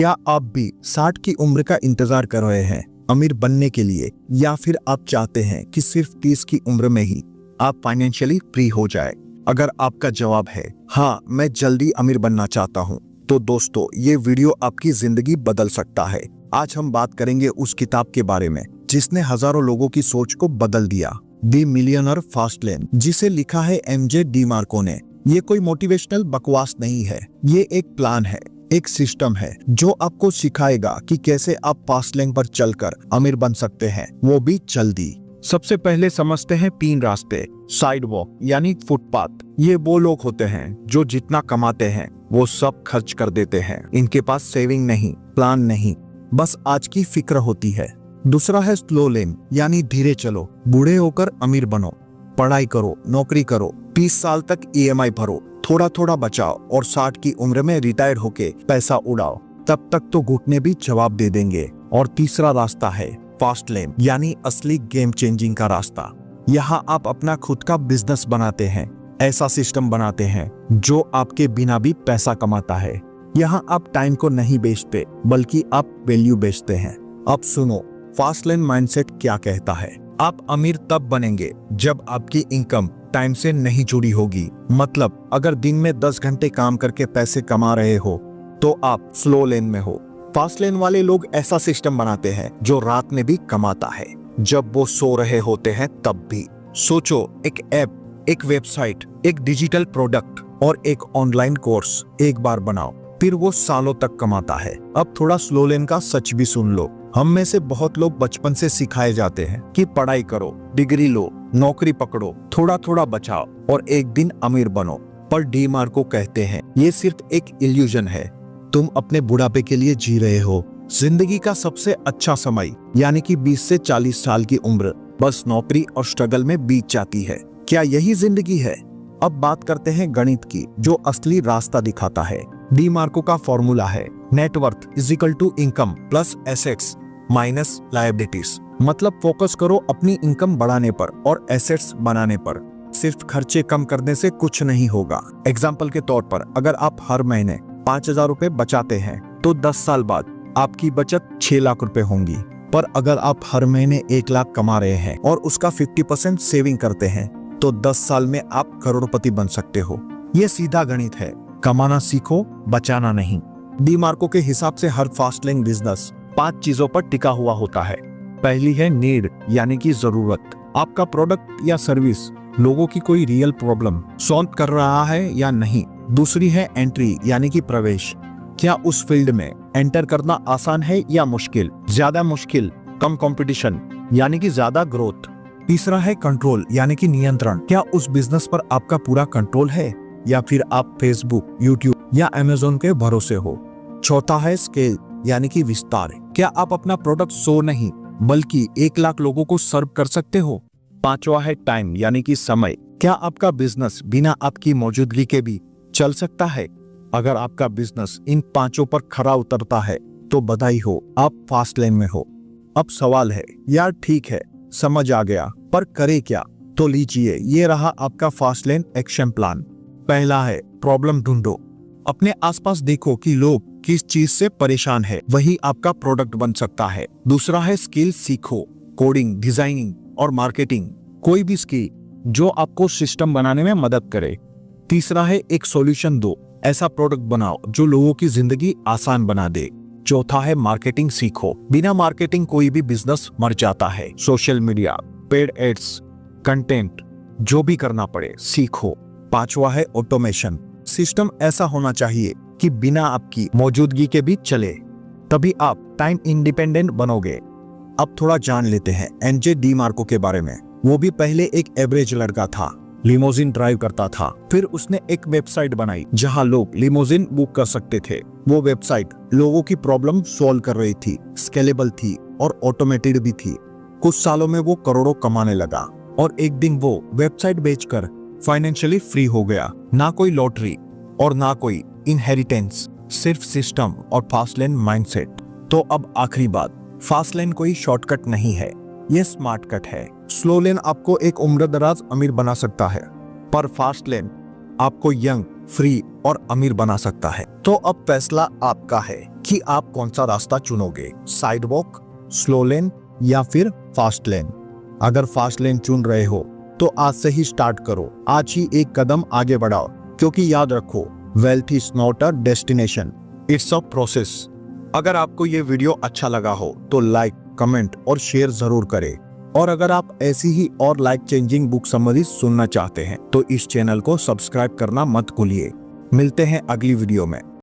क्या आप भी 60 की उम्र का इंतजार कर रहे हैं अमीर बनने के लिए, या फिर आप चाहते हैं कि सिर्फ 30 की उम्र में ही आप फाइनेंशियली फ्री हो जाए? अगर आपका जवाब है हाँ, मैं जल्दी अमीर बनना चाहता हूँ, तो दोस्तों ये वीडियो आपकी जिंदगी बदल सकता है। आज हम बात करेंगे उस किताब के बारे में जिसने हजारों लोगों की सोच को बदल दिया, द मिलियनर फास्ट लेन, जिसे लिखा है एमजे डिमार्को ने। ये कोई मोटिवेशनल बकवास नहीं है, ये एक प्लान है, एक सिस्टम है जो आपको सिखाएगा कि कैसे आप फास्ट लेन पर चलकर अमीर बन सकते हैं, वो भी जल्दी। सबसे पहले समझते हैं 3 रास्ते। साइड वॉक यानी फुटपाथ। ये वो लोग होते हैं जो जितना कमाते हैं वो सब खर्च कर देते हैं। इनके पास सेविंग नहीं, प्लान नहीं, बस आज की फिक्र होती है। दूसरा है स्लो लेन यानी धीरे चलो, बूढ़े होकर अमीर बनो, पढ़ाई करो, नौकरी करो, 20 साल तक EMI भरो, थोड़ा थोड़ा बचाओ और 60 की उम्र में रिटायर होके पैसा उड़ाओ, तब तक तो घुटने भी जवाब दे देंगे। और तीसरा रास्ता है फास्ट लेन यानी असली गेम चेंजिंग का रास्ता। यहाँ आप अपना खुद का बिजनेस बनाते हैं, ऐसा सिस्टम बनाते हैं जो आपके बिना भी पैसा कमाता है। यहाँ आप टाइम को नहीं बेचते बल्कि आप वैल्यू बेचते हैं। अब सुनो फास्ट लेन माइंडसेट क्या कहता है। आप अमीर तब बनेंगे जब आपकी इनकम टाइम से नहीं जुड़ी होगी। मतलब अगर दिन में 10 घंटे काम करके पैसे कमा रहे हो तो आप स्लो लेन में हो। फास्ट लेन वाले लोग ऐसा सिस्टम बनाते हैं जो रात में भी कमाता है, जब वो सो रहे होते हैं तब भी। सोचो, एक ऐप, एक वेबसाइट, एक डिजिटल प्रोडक्ट और एक ऑनलाइन कोर्स एक बार बनाओ, फिर वो सालों तक कमाता है। अब थोड़ा स्लो लेन का सच भी सुन लो। हम में से बहुत लोग बचपन से सिखाए जाते हैं कि पढ़ाई करो, डिग्री लो, नौकरी पकड़ो, थोड़ा थोड़ा बचाओ और एक दिन अमीर बनो। पर डिमार्को कहते हैं ये सिर्फ एक इल्यूजन है। तुम अपने बुढ़ापे के लिए जी रहे हो। जिंदगी का सबसे अच्छा समय यानी कि 20 से 40 साल की उम्र बस नौकरी और स्ट्रगल में बीत जाती है। क्या यही जिंदगी है? अब बात करते हैं गणित की, जो असली रास्ता दिखाता है। डिमार्को का फॉर्मूला है net worth is equal to income plus assets minus liabilities. मतलब फोकस करो अपनी इनकम बढ़ाने पर और एसेट्स बनाने पर। सिर्फ खर्चे कम करने से कुछ नहीं होगा। एग्जाम्पल के तौर पर अगर आप हर महीने 5,000 रुपए बचाते हैं तो 10 साल बाद आपकी बचत 6 लाख रुपए होंगी। पर अगर आप हर महीने 1 लाख कमा रहे हैं और उसका 50% सेविंग करते हैं तो 10 साल में आप करोड़पति बन सकते हो। ये सीधा गणित है, कमाना सीखो, बचाना नहीं। डिमार्को के हिसाब से हर फास्ट लेन बिजनेस 5 चीजों पर टिका हुआ होता है। पहली है नीड यानी कि जरूरत। आपका प्रोडक्ट या सर्विस लोगों की कोई रियल प्रॉब्लम सॉल्व कर रहा है या नहीं। दूसरी है एंट्री यानी कि प्रवेश। क्या उस फील्ड में एंटर करना आसान है या मुश्किल? ज्यादा मुश्किल, कम कंपटीशन यानी कि ज्यादा ग्रोथ। तीसरा है कंट्रोल यानी कि नियंत्रण। क्या उस बिजनेस पर आपका पूरा कंट्रोल है या फिर आप फेसबुक, यूट्यूब या अमेज़न के भरोसे हो? चौथा है स्केल यानी कि विस्तार। क्या आप अपना प्रोडक्ट 100 नहीं बल्कि 1 लाख लोगों को सर्व कर सकते हो? पांचवा है टाइम यानी कि समय। क्या आपका बिजनेस बिना आपकी मौजूदगी के भी चल सकता है? अगर आपका बिजनेस इन 5 पर खरा उतरता है तो बधाई हो, आप फास्ट लेन में हो। अब सवाल है, यार ठीक है समझ आ गया, पर करे क्या? तो लीजिए, ये रहा आपका फास्ट लेन एक्शन प्लान। पहला है प्रॉब्लम ढूंढो। अपने आसपास देखो कि लोग किस चीज से परेशान है, वही आपका प्रोडक्ट बन सकता है। दूसरा है स्किल सीखो, कोडिंग, डिजाइनिंग और मार्केटिंग, कोई भी स्किल जो आपको सिस्टम बनाने में मदद करे। तीसरा है एक सॉल्यूशन दो, ऐसा प्रोडक्ट बनाओ जो लोगों की जिंदगी आसान बना दे। चौथा है मार्केटिंग सीखो। बिना मार्केटिंग कोई भी बिजनेस मर जाता है। Social media, paid ads, content, जो भी करना पड़े सीखो। पांचवा है ऑटोमेशन। सिस्टम ऐसा होना चाहिए कि बिना आपकी मौजूदगी के भी चले, तभी आप टाइम इंडिपेंडेंट बनोगे। अब थोड़ा जान लेते हैं एमजे डिमार्को के बारे में। वो भी पहले एक एवरेज लड़का था, लिमोजिन ड्राइव करता था। फिर उसने एक वेबसाइट बनाई जहां लोग लिमोजिन बुक कर सकते थे। वो वेबसाइट लोगों की प्रॉब्लम सॉल्व कर रही थी, स्केलेबल थी और ऑटोमेटेड भी थी। कुछ सालों में वो करोड़ों कमाने लगा और एक दिन वो वेबसाइट बेचकर फाइनेंशियली फ्री हो गया। ना कोई लॉटरी और ना कोई इनहेरिटेंस, सिर्फ सिस्टम और फास्ट लेन माइंडसेट। तो अब आखिरी बात, फास्ट लेन कोई शॉर्टकट नहीं है, ये स्मार्ट कट है। स्लो लेन आपको एक उम्र दराज अमीर बना सकता है, पर फास्ट लेन आपको यंग, फ्री और अमीर बना सकता है। तो अब फैसला आपका है कि आप कौन सा रास्ता चुनोगे, साइड वॉक, स्लो लेन या फिर फास्ट लेन। अगर फास्ट लेन चुन रहे हो तो आज से ही स्टार्ट करो, आज ही एक कदम आगे बढ़ाओ, क्योंकि याद रखो, wealth is not a destination, it's a process. अगर आपको ये वीडियो अच्छा लगा हो तो लाइक, कमेंट और शेयर जरूर करें। और अगर आप ऐसी ही और लाइफ चेंजिंग बुक समरीज सुनना चाहते हैं तो इस चैनल को सब्सक्राइब करना मत भूलिए। मिलते हैं अगली वीडियो में।